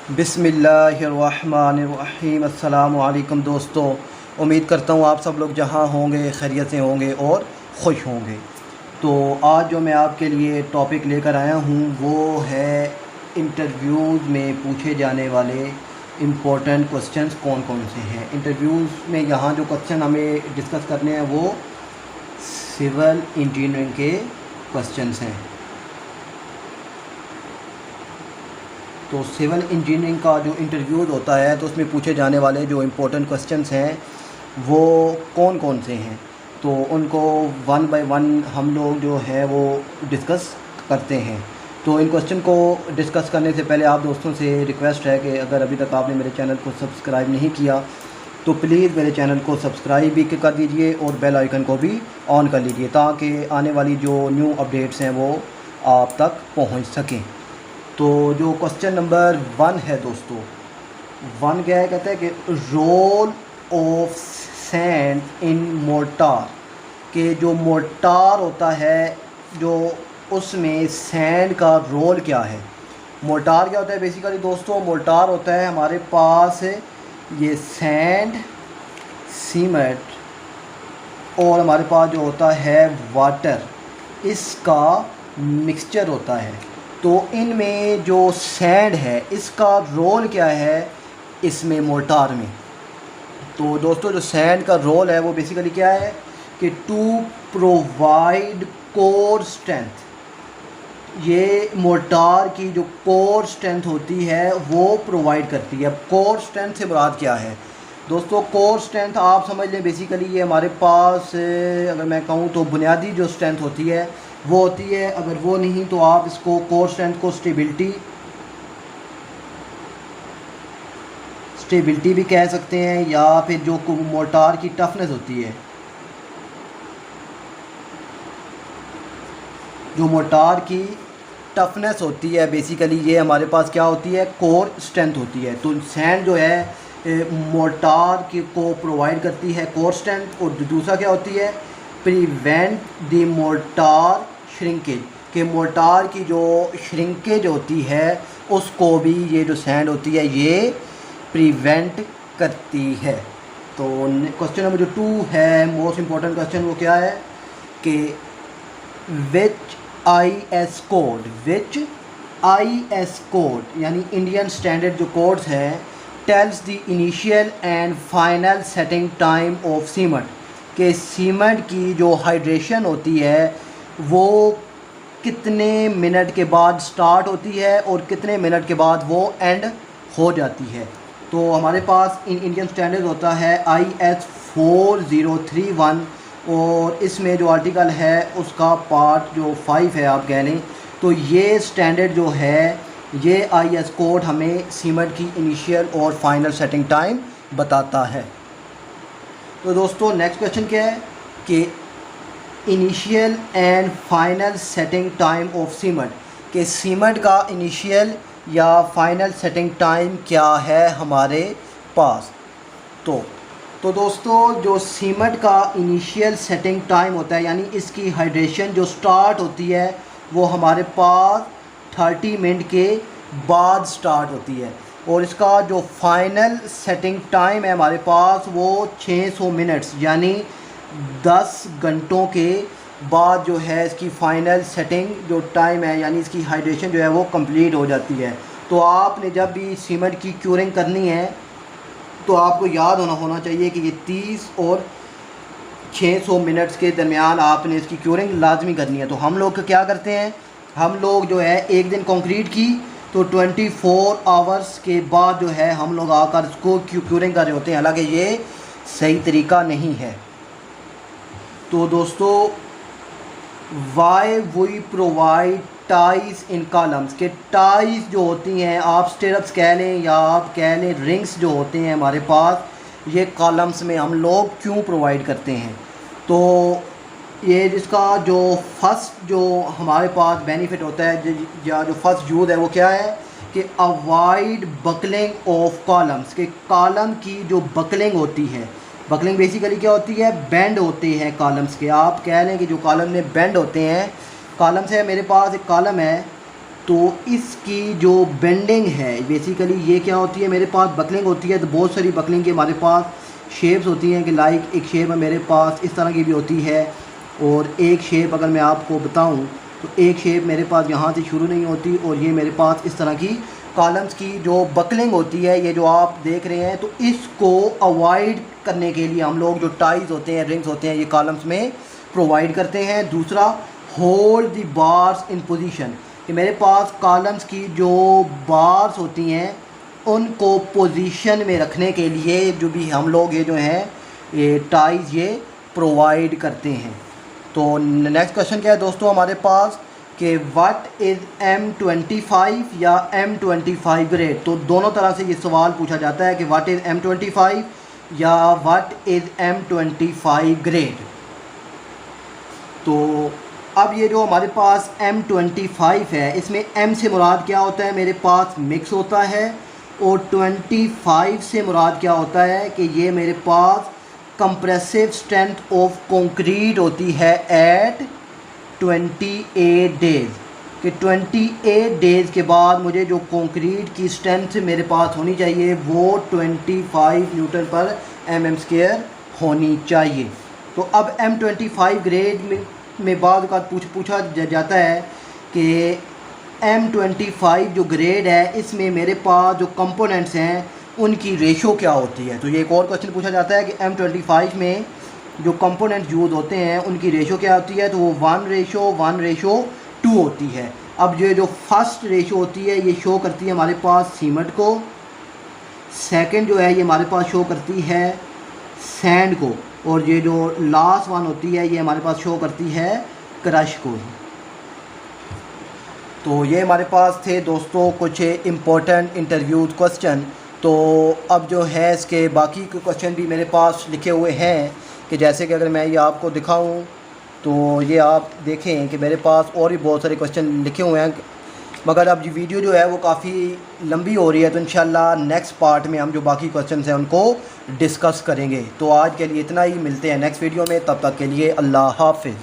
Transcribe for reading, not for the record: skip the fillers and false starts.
बिस्मिल्लाहिर्रहमानिर्रहीम। अस्सलामु अलैकुम दोस्तों, उम्मीद करता हूँ आप सब लोग जहाँ होंगे खैरियत से होंगे और ख़ुश होंगे। तो आज जो मैं आपके लिए टॉपिक लेकर आया हूँ वो है इंटरव्यूज़ में पूछे जाने वाले इम्पोर्टेंट क्वेश्चंस कौन कौन से हैं। इंटरव्यूज़ में यहाँ जो क्वेश्चन हमें डिस्कस करने हैं वो सिविल इंजीनियरिंग के क्वेश्चंस हैं। तो सिविल इंजीनियरिंग का जो इंटरव्यूज़ होता है तो उसमें पूछे जाने वाले जो इम्पोर्टेंट क्वेश्चंस हैं वो कौन कौन से हैं, तो उनको वन बाय वन हम लोग जो है वो डिस्कस करते हैं। तो इन क्वेश्चन को डिस्कस करने से पहले आप दोस्तों से रिक्वेस्ट है कि अगर अभी तक आपने मेरे चैनल को सब्सक्राइब नहीं किया तो प्लीज़ मेरे चैनल को सब्सक्राइब भी कर दीजिए और बेल आइकन को भी ऑन कर लीजिए ताकि आने वाली जो न्यू अपडेट्स हैं वो आप तक पहुंच सकें। तो जो क्वेश्चन नंबर 1 है दोस्तों, 1 क्या है, कहते हैं कि role of sand in mortar, के जो मोर्टार होता है जो उसमें सैंड का रोल क्या है। मोर्टार क्या होता है बेसिकली दोस्तों, मोर्टार होता है हमारे पास ये सैंड, सीमेंट और हमारे पास जो होता है वाटर, इसका मिक्सचर होता है। तो इनमें जो सैंड है इसका रोल क्या है इसमें मोर्टार में। तो दोस्तों जो सैंड का रोल है वो बेसिकली क्या है कि टू प्रोवाइड कोर स्ट्रेंथ, ये मोर्टार की जो कोर स्ट्रेंथ होती है वो प्रोवाइड करती है। कोर स्ट्रेंथ से मुराद क्या है दोस्तों, कोर स्ट्रेंथ आप समझ लें बेसिकली ये हमारे पास अगर मैं कहूँ तो बुनियादी जो स्ट्रेंथ होती है वो होती है। अगर वो नहीं तो आप इसको कोर स्ट्रेंथ को स्टेबिलिटी भी कह सकते हैं, या फिर जो मोर्टार की टफनेस होती है, जो मोर्टार की टफनेस होती है बेसिकली ये हमारे पास क्या होती है, कोर स्ट्रेंथ होती है। तो सैंड जो है मोर्टार की को प्रोवाइड करती है कोर स्ट्रेंथ, और दूसरा क्या होती है, प्रिवेंट द मोर्टार श्रिंकेज, के मोर्टार की जो श्रिंकेज होती है उसको भी ये जो सैंड होती है ये प्रिवेंट करती है। तो क्वेश्चन नंबर जो 2 है मोस्ट इम्पोर्टेंट क्वेश्चन वो क्या है कि विच IS कोड यानी इंडियन स्टैंडर्ड जो कोड्स हैं tells the initial and final setting time of cement, के सीमेंट की जो हाइड्रेशन होती है वो कितने मिनट के बाद स्टार्ट होती है और कितने मिनट के बाद वो एंड हो जाती है। तो हमारे पास इंडियन स्टैंडर्ड होता है IS 4031 और इसमें जो आर्टिकल है उसका पार्ट जो 5 है आप कह लें। तो ये स्टैंडर्ड जो है ये IS कोड हमें सीमेंट की इनिशियल और फाइनल सेटिंग टाइम बताता है। तो दोस्तों नेक्स्ट क्वेश्चन क्या है कि initial and final setting time of cement, के सीमेंट का इनिशियल या फाइनल सेटिंग टाइम क्या है हमारे पास। तो दोस्तों जो सीमेंट का इनिशियल सेटिंग टाइम होता है यानी इसकी हाइड्रेशन जो स्टार्ट होती है वो हमारे पास 30 मिनट के बाद स्टार्ट होती है, और इसका जो फाइनल सेटिंग टाइम है हमारे पास वो 600 मिनट्स यानी 10 घंटों के बाद जो है इसकी फ़ाइनल सेटिंग जो टाइम है यानी इसकी हाइड्रेशन जो है वो कंप्लीट हो जाती है। तो आपने जब भी सीमेंट की क्यूरिंग करनी है तो आपको याद होना चाहिए कि ये 30 और 600 मिनट्स के दरमियान आपने इसकी क्यूरिंग लाजमी करनी है। तो हम लोग क्या करते हैं, हम लोग जो है एक दिन कंक्रीट की तो 24 आवर्स के बाद जो है हम लोग आकर इसको क्यूरिंग कर रहे होते हैं, हालांकि ये सही तरीका नहीं है। तो दोस्तों why we provide ties in columns, के टाइज जो होती हैं आप स्टिरप्स कह लें या आप कह लें रिंग्स जो होते हैं हमारे पास, ये कॉलम्स में हम लोग क्यों प्रोवाइड करते हैं। तो ये जिसका जो फर्स्ट जो हमारे पास बेनिफिट होता है या जो फर्स्ट यूज़ है वो क्या है कि अवॉइड बकलिंग ऑफ कॉलम्स, के कॉलम की जो बकलिंग होती है, बकलिंग बेसिकली क्या होती है, बेंड होते हैं कॉलम्स के। आप कह लें कि जो कॉलम में बेंड होते हैं, कॉलम्स है मेरे पास एक कॉलम है तो इसकी जो बेंडिंग है बेसिकली ये क्या होती है, मेरे पास बकलिंग होती है तो बहुत सारी बकलिंग के हमारे पास शेप्स होती हैं कि लाइक एक शेप है मेरे पास इस तरह की भी होती है, और एक शेप अगर मैं आपको बताऊं तो एक शेप मेरे पास यहाँ से शुरू नहीं होती, और ये मेरे पास इस तरह की कॉलम्स की जो बकलिंग होती है ये जो आप देख रहे हैं। तो इसको अवॉइड करने के लिए हम लोग जो टाइज होते हैं, रिंग्स होते हैं, ये कॉलम्स में प्रोवाइड करते हैं। दूसरा, hold the bars in position, कि मेरे पास कॉलम्स की जो बार्स होती हैं उनको पोजीशन में रखने के लिए जो भी हम लोग ये जो हैं ये टाइज ये प्रोवाइड करते हैं। तो नेक्स्ट क्वेश्चन क्या है दोस्तों हमारे पास कि व्हाट इज़ M25 या M25 ग्रेड। तो दोनों तरह से ये सवाल पूछा जाता है कि व्हाट इज़ M25 या व्हाट इज़ M25 ग्रेड। तो अब ये जो हमारे पास M25 है इसमें M से मुराद क्या होता है, मेरे पास मिक्स होता है, और 25 से मुराद क्या होता है कि ये मेरे पास कंप्रेसिव स्ट्रेंथ ऑफ कंक्रीट होती है एट 28 डेज़, कि 28 डेज़ के बाद मुझे जो कंक्रीट की स्ट्रेंथ मेरे पास होनी चाहिए वो 25 न्यूटन पर mm² होनी चाहिए। तो अब M25 ग्रेड में बाद का पूछा जाता है कि M25 जो ग्रेड है इसमें मेरे पास जो कंपोनेंट्स हैं उनकी रेशो क्या होती है। तो ये एक और क्वेश्चन पूछा जाता है कि M25 में जो कंपोनेंट्स यूज़ होते हैं उनकी रेशो क्या होती है, तो वो 1:1:2 होती है। अब ये जो फर्स्ट रेशो होती है ये शो करती है हमारे पास सीमेंट को, सेकंड जो है ये हमारे पास शो करती है सैंड को, और ये जो लास्ट वन होती है ये हमारे पास शो करती है क्रश को। तो ये हमारे पास थे दोस्तों कुछ इम्पोर्टेंट इंटरव्यू क्वेश्चन। तो अब जो है इसके बाकी के क्वेश्चन भी मेरे पास लिखे हुए हैं, कि जैसे कि अगर मैं ये आपको दिखाऊं तो ये आप देखें कि मेरे पास और भी बहुत सारे क्वेश्चन लिखे हुए हैं, मगर अब ये वीडियो जो है वो काफ़ी लंबी हो रही है, तो इंशाल्लाह नेक्स्ट पार्ट में हम जो बाकी क्वेश्चन हैं उनको डिस्कस करेंगे। तो आज के लिए इतना ही, मिलते हैं नेक्स्ट वीडियो में, तब तक के लिए अल्लाह हाफिज़।